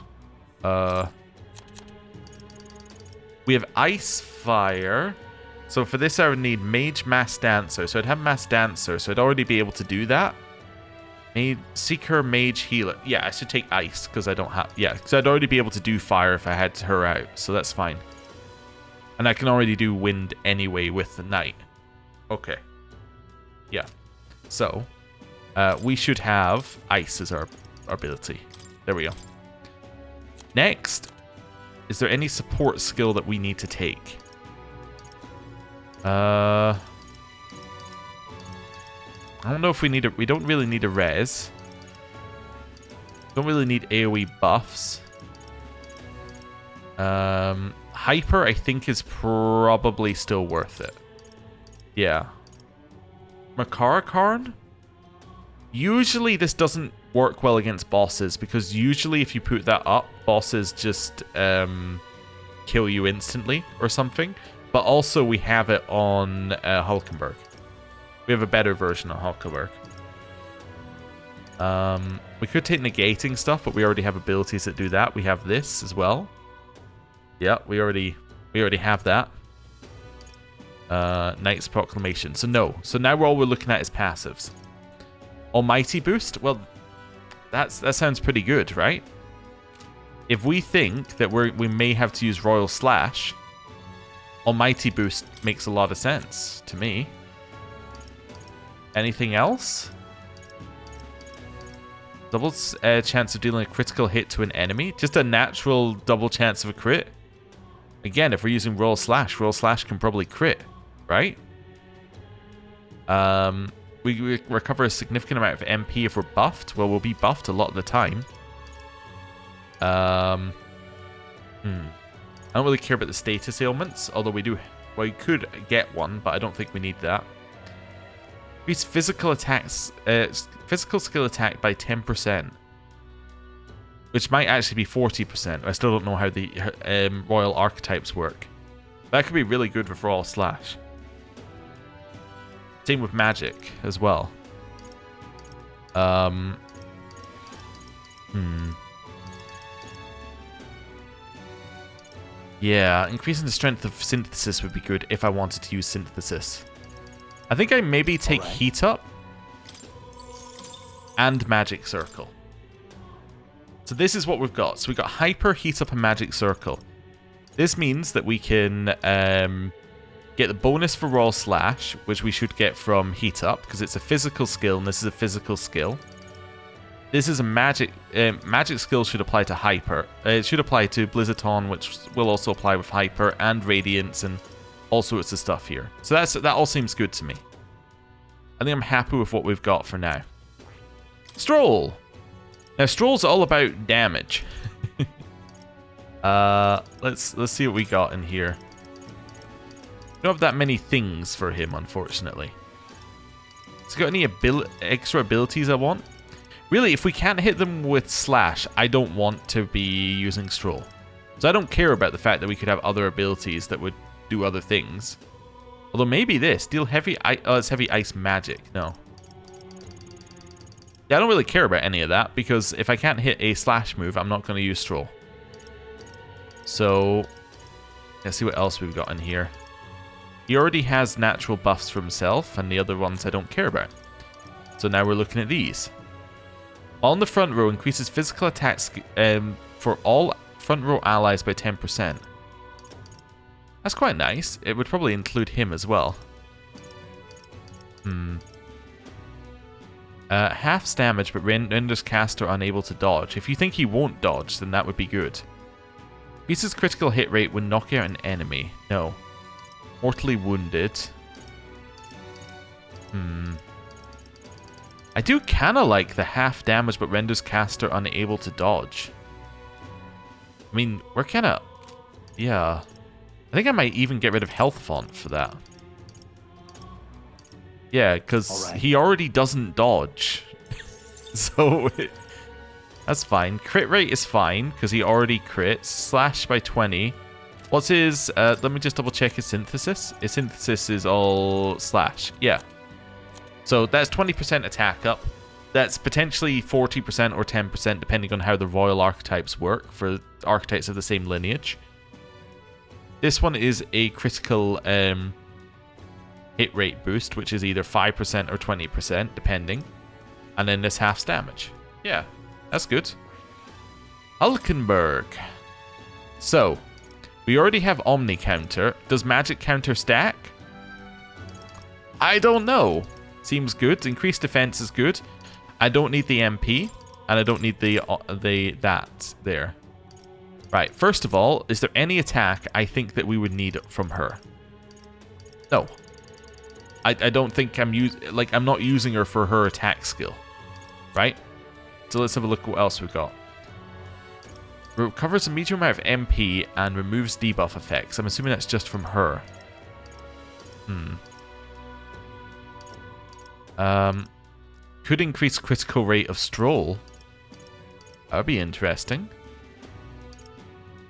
We have ice, fire. So for this I would need mage, mass dancer. So I'd have mass dancer, so I'd already be able to do that. Seeker, mage, healer. Yeah, I should take ice because I don't have... Yeah, because I'd already be able to do fire if I had her out. So that's fine. And I can already do wind anyway with the night. Okay. Yeah. So, we should have ice as our ability. There we go. Next, is there any support skill that we need to take? I don't know if we need a... We don't really need a res. Don't really need AoE buffs. Hyper, I think, is probably still worth it. Yeah. Makarakarn? Usually this doesn't work well against bosses, because usually if you put that up, bosses just kill you instantly or something. But also we have it on Hulkenberg. We have a better version of Hulkenberg. We could take negating stuff, but we already have abilities that do that. We have this as well. Yeah, we already have that. Knight's Proclamation. So no. So now all we're looking at is passives. Almighty Boost? Well, that sounds pretty good, right? If we think that we may have to use Royal Slash, Almighty Boost makes a lot of sense to me. Anything else? Double chance of dealing a critical hit to an enemy. Just a natural double chance of a crit. Again, if we're using Royal Slash can probably crit, right? We recover a significant amount of MP if we're buffed. Well, we'll be buffed a lot of the time. I don't really care about the status ailments, although we do. Well, we could get one, but I don't think we need that. Increase physical attacks, physical skill attack by 10%, which might actually be 40%. I still don't know how the royal archetypes work. That could be really good with Royal Slash. Same with magic as well. Yeah, increasing the strength of synthesis would be good if I wanted to use synthesis. I think I maybe take Heat Up and Magic Circle. So this is what we've got. So we've got Hyper, Heat Up, and Magic Circle. This means that we can get the bonus for Royal Slash, which we should get from Heat Up, because it's a physical skill, and this is a physical skill. this is a magic. Magic skills should apply to Hyper. It should apply to Blizzaton, which will also apply with Hyper and Radiance and all sorts of stuff here. So that all seems good to me. I think I'm happy with what we've got for now. Stroll. Now Stroll's all about damage. Let's see what we got in here. We don't have that many things for him, unfortunately. Has he got any extra abilities I want? Really, if we can't hit them with Slash, I don't want to be using Stroll. So I don't care about the fact that we could have other abilities that would do other things. Although maybe this. Deal heavy... Oh, it's heavy ice magic. No. Yeah, I don't really care about any of that, because if I can't hit a Slash move, I'm not going to use Stroll. So, let's see what else we've got in here. He already has natural buffs for himself, and the other ones I don't care about. So now we're looking at these. On the front row, increases physical attacks for all front row allies by 10%. That's quite nice. It would probably include him as well. Half damage, but renders caster unable to dodge. If you think he won't dodge, then that would be good. Increases critical hit rate when knocking out an enemy. No. Mortally wounded. I do kind of like the half damage, but renders caster unable to dodge. I mean, we're kind of... Yeah. I think I might even get rid of health font for that. Yeah, because he already doesn't dodge. So, that's fine. Crit rate is fine, because he already crits. Slash by 20. What's his... let me just double check his synthesis. His synthesis is all slash. Yeah. So that's 20% attack up. That's potentially 40% or 10% depending on how the royal archetypes work for archetypes of the same lineage. This one is a critical hit rate boost, which is either 5% or 20% depending. And then this halves damage. Yeah, that's good. Hulkenberg. So, we already have Omni counter. Does magic counter stack? I don't know. Seems good. Increased defense is good. I don't need the MP, and I don't need that there. Right. First of all, is there any attack I think that we would need from her? No. I don't think I'm not using her for her attack skill. Right? So let's have a look at what else we've got. Recovers a medium amount of MP and removes debuff effects. I'm assuming that's just from her. Could increase critical rate of Stroll. That would be interesting.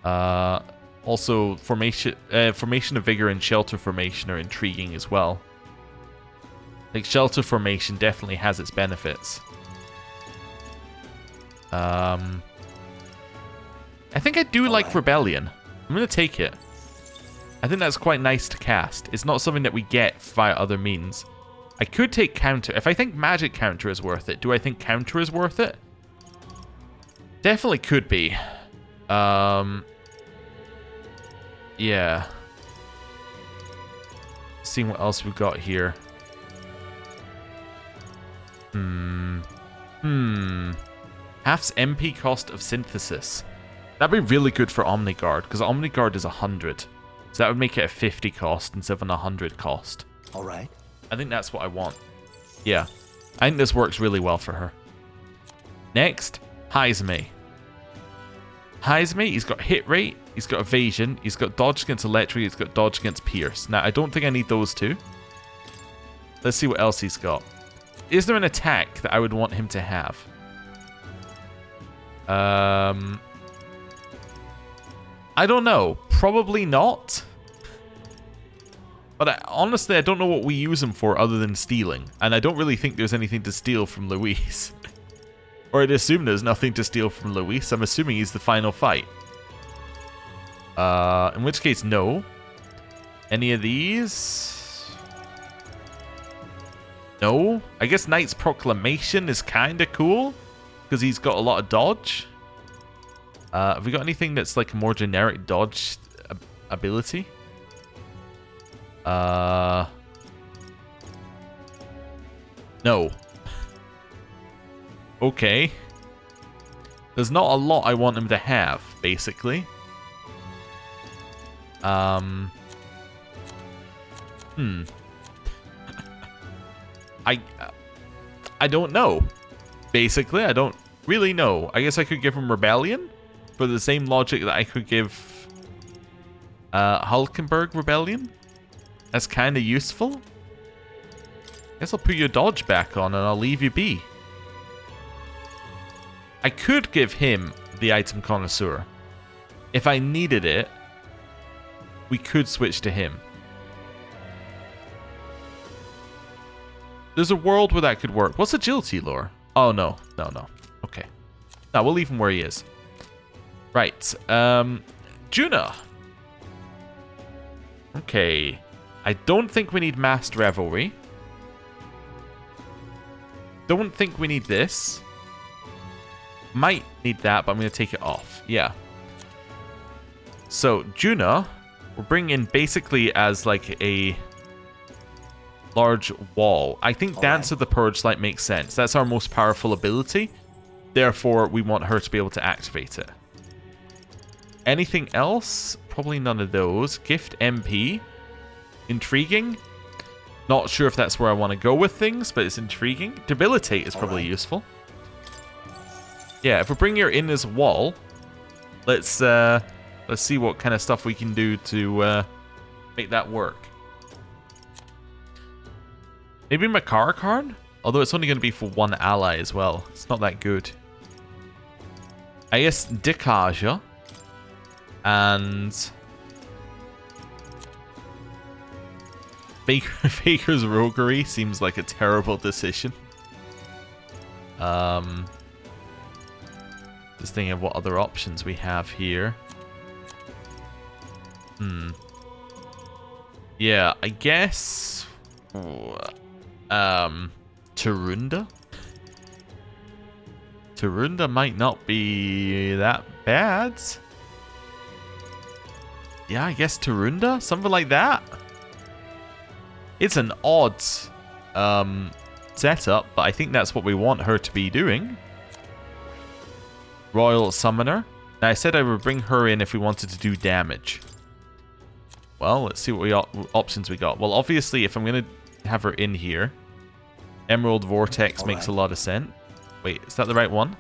Also, formation of Vigor and Shelter Formation are intriguing as well. Like, Shelter Formation definitely has its benefits. I think I do like Rebellion. I'm going to take it. I think that's quite nice to cast. It's not something that we get via other means. I could take Counter. If I think Magic Counter is worth it, do I think Counter is worth it? Definitely could be. Yeah. Seeing what else we've got here. Halves MP cost of Synthesis. That'd be really good for Omniguard, because Omniguard is 100. So that would make it a 50 cost instead of an 100 cost. Alright. I think that's what I want. Yeah. I think this works really well for her. Next, Heizme. Heizme, he's got hit rate, he's got evasion, he's got dodge against electric, he's got dodge against pierce. Now, I don't think I need those two. Let's see what else he's got. Is there an attack that I would want him to have? I don't know. Probably not. But honestly, I don't know what we use him for other than stealing. And I don't really think there's anything to steal from Luis. Or I'd assume there's nothing to steal from Luis. I'm assuming he's the final fight. In which case, no. Any of these? No. I guess Knight's Proclamation is kind of cool. Because he's got a lot of dodge. Have we got anything that's like a more generic dodge ability? No. Okay. There's not a lot I want him to have, basically. I don't know. Basically, I don't really know. I guess I could give him Rebellion for the same logic that I could give Hulkenberg Rebellion. That's kind of useful. Guess I'll put your dodge back on and I'll leave you be. I could give him the item connoisseur. If I needed it, we could switch to him. There's a world where that could work. What's agility lore? Oh, no. No. Okay. No, we'll leave him where he is. Right. Juna. Okay. I don't think we need Masked Revelry. Don't think we need this. Might need that, but I'm going to take it off. Yeah. So, Juna, we're bringing in basically as like a large wall. I think Dance of the Purge Light makes sense. That's our most powerful ability. Therefore, we want her to be able to activate it. Anything else? Probably none of those. Gift MP. Intriguing. Not sure if that's where I want to go with things, but it's intriguing. Debilitate is probably useful. Yeah, if we bring her in as a wall, let's see what kind of stuff we can do to make that work. Maybe Makar card? Although it's only going to be for one ally as well. It's not that good. I guess Dikaja and Baker's Roguery seems like a terrible decision. Just thinking of what other options we have here. Yeah, I guess Tarunda? Tarunda might not be that bad. Yeah, I guess Tarunda? Something like that? It's an odd setup, but I think that's what we want her to be doing. Royal Summoner. Now, I said I would bring her in if we wanted to do damage. Well, let's see what options we got. Well, obviously, if I'm going to have her in here, Emerald Vortex makes a lot of sense. Wait, is that the right one?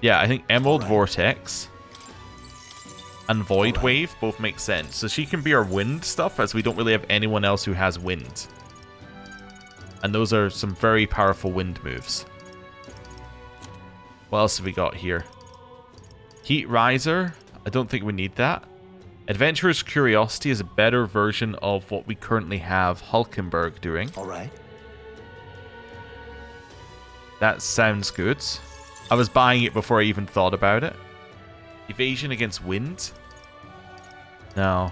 Yeah, I think Emerald Vortex and Void Wave both make sense. So she can be our wind stuff, as we don't really have anyone else who has wind. And those are some very powerful wind moves. What else have we got here? Heat Riser. I don't think we need that. Adventurer's Curiosity is a better version of what we currently have Hulkenberg doing. Alright. That sounds good. I was buying it before I even thought about it. Evasion against wind? No.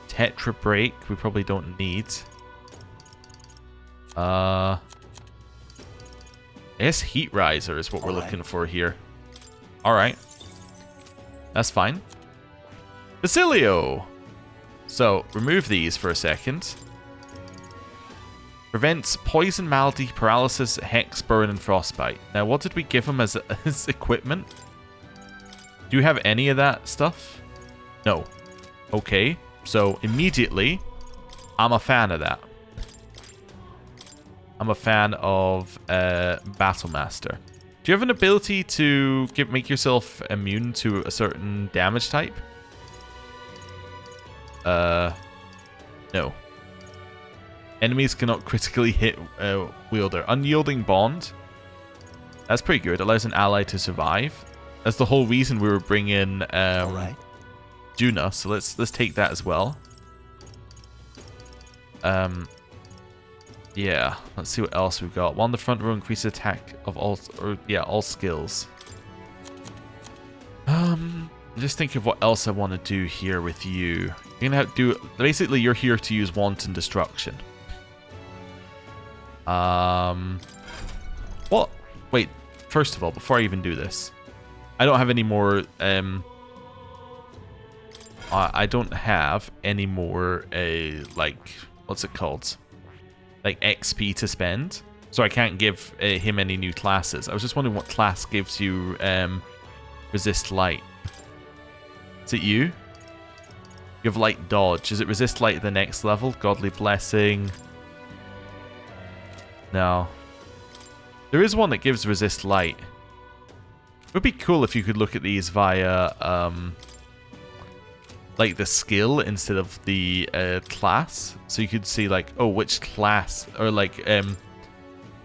Tetra Break, we probably don't need. I guess Heat Riser is what we're looking for here. Alright. That's fine. Basilio! So, remove these for a second. Prevents poison, malady, paralysis, hex, burn, and frostbite. Now, what did we give him as equipment? Do you have any of that stuff? No. Okay. So, immediately, I'm a fan of that. I'm a fan of Battlemaster. Do you have an ability to make yourself immune to a certain damage type? No. Enemies cannot critically hit wielder. Unyielding Bond. That's pretty good. Allows an ally to survive. That's the whole reason we were bringing Juna. So let's take that as well. Yeah. Let's see what else we've got. One on the front row, increase attack of all skills. Just think of what else I want to do here with you. You're gonna have to do. Basically, you're here to use Wanton Destruction. What? Wait. First of all, before I even do this, I don't have any more. I don't have any more. Like, what's it called? Like XP to spend. So I can't give him any new classes. I was just wondering what class gives you resist light. Is it you? You have light dodge. Is it resist light at the next level? Godly blessing. No. There is one that gives resist light. It would be cool if you could look at these via like the skill instead of the class. So you could see like, oh, which class, or like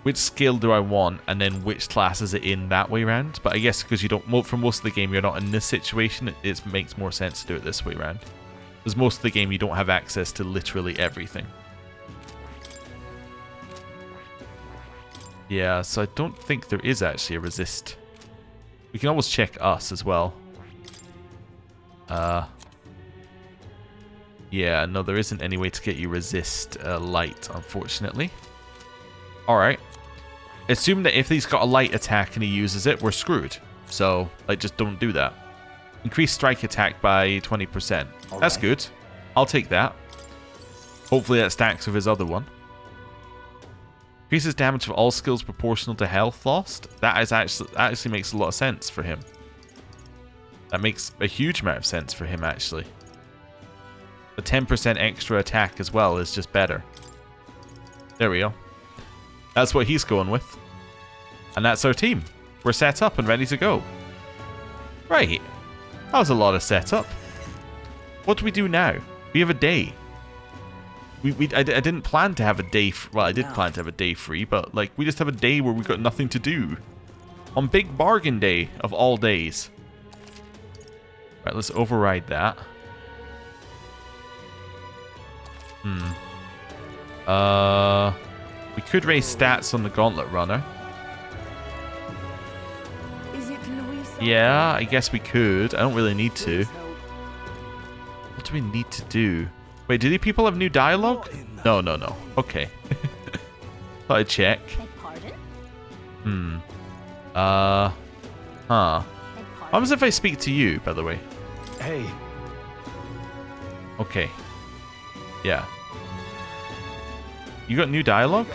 which skill do I want, and then which class is it in that way around. But I guess because you don't, for most of the game you're not in this situation, it makes more sense to do it this way around. Because most of the game you don't have access to literally everything. Yeah, so I don't think there is actually a resist. We can always check us as well. Yeah, no, there isn't any way to get you resist light, unfortunately. Alright. Assume that if he's got a light attack and he uses it, we're screwed. So, like, just don't do that. Increase strike attack by 20%. That's good. I'll take that. Hopefully that stacks with his other one. Increases damage of all skills proportional to health lost. That actually makes a lot of sense for him. That makes a huge amount of sense for him, actually. The 10% extra attack as well is just better. There we go. That's what he's going with. And that's our team. We're set up and ready to go. Right. That was a lot of setup. What do we do now? We have a day. I didn't plan to have a day... Well, I did plan to have a day free, but like we just have a day where we've got nothing to do. On Big Bargain Day of all days. Right, let's override that. We could raise stats on the Gauntlet Runner. Yeah, I guess we could. I don't really need to. What do we need to do? Wait, do these people have new dialogue? No. Okay. Thought I'd check. Huh. What happens if I speak to you, by the way? Hey. Okay. Yeah. You got new dialogue?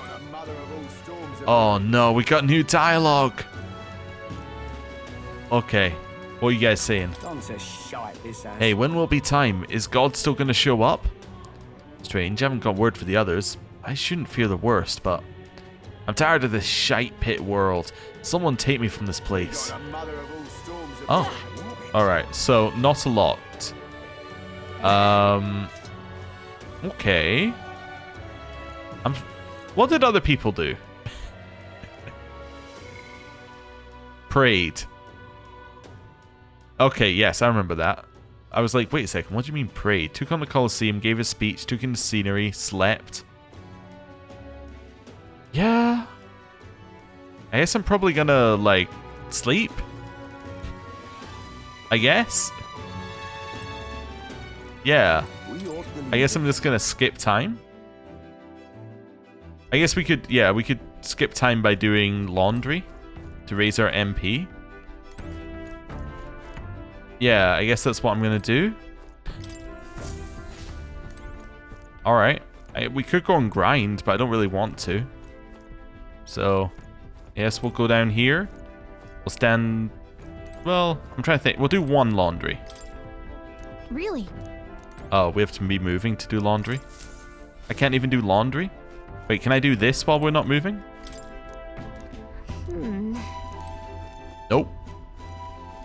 Oh no, we got new dialogue. Okay. What are you guys saying? Hey, when will be time? Is God still going to show up? Strange, I haven't got word for the others. I shouldn't fear the worst, but I'm tired of this shite pit world. Someone take me from this place. Oh. Alright, so not a lot. Okay. What did other people do? Prayed. Okay, yes, I remember that. I was like, wait a second, what do you mean prayed? Took on the Colosseum, gave a speech, took in the scenery, slept. Yeah. I guess I'm probably gonna, like, sleep. I guess. Yeah. I guess I'm just gonna skip time. I guess we could, yeah, we could skip time by doing laundry to raise our MP. Yeah, I guess that's what I'm going to do. Alright. We could go and grind, but I don't really want to. So, yes, we'll go down here. We'll stand... Well, I'm trying to think. We'll do one laundry. Really? Oh, we have to be moving to do laundry? I can't even do laundry? Wait, can I do this while we're not moving? Nope.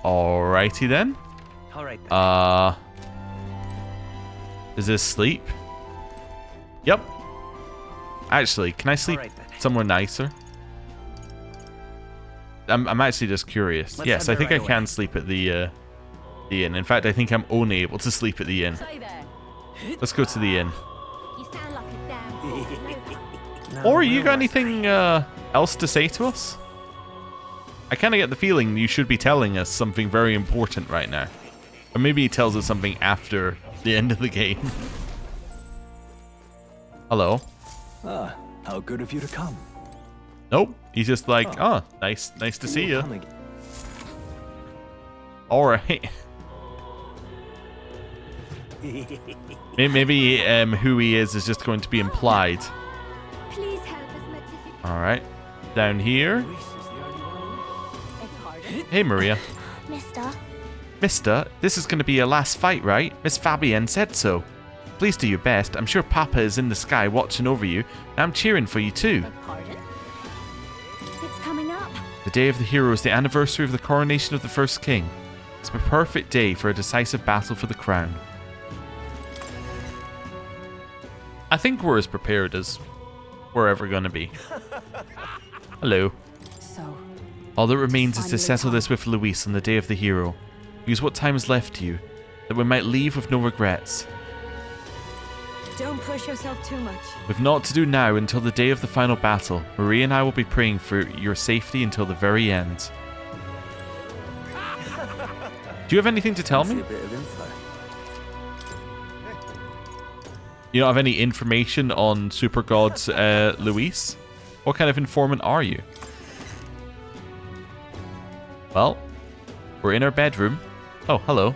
Alrighty then. Alright. Is this sleep? Yep. Actually, can I sleep somewhere nicer? I'm actually just curious. Yes, I think I can sleep at the inn. In fact, I think I'm only able to sleep at the inn. Let's go to the inn. Or you got anything else to say to us? I kind of get the feeling you should be telling us something very important right now. Or maybe he tells us something after the end of the game. Hello. Ah, how good of you to come. Nope. He's just like, oh, nice to see you. Alright. Maybe who he is just going to be implied. Alright. Down here. Hey, Maria. Mister, this is going to be your last fight, right? Miss Fabienne said so. Please do your best. I'm sure Papa is in the sky watching over you. And I'm cheering for you too. It's coming up. The day of the hero is the anniversary of the coronation of the first king. It's a perfect day for a decisive battle for the crown. I think we're as prepared as we're ever going to be. Hello. So, all that remains is to settle this with Luis on the day of the hero. Use what time is left to you, that we might leave with no regrets. Don't push yourself too much. We've naught to do now until the day of the final battle. Marie and I will be praying for your safety until the very end. Do you have anything to tell me? You don't have any information on Super God's Luis? What kind of informant are you? Well, we're in our bedroom. Oh, hello.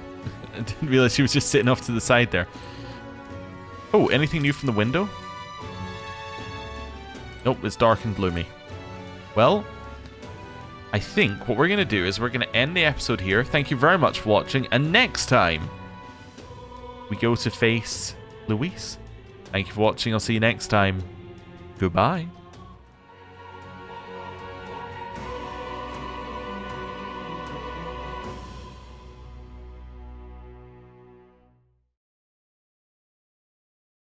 I didn't realize she was just sitting off to the side there. Oh, anything new from the window? Nope, it's dark and gloomy. Well, I think what we're going to do is we're going to end the episode here. Thank you very much for watching. And next time, we go to face Luis. Thank you for watching. I'll see you next time. Goodbye.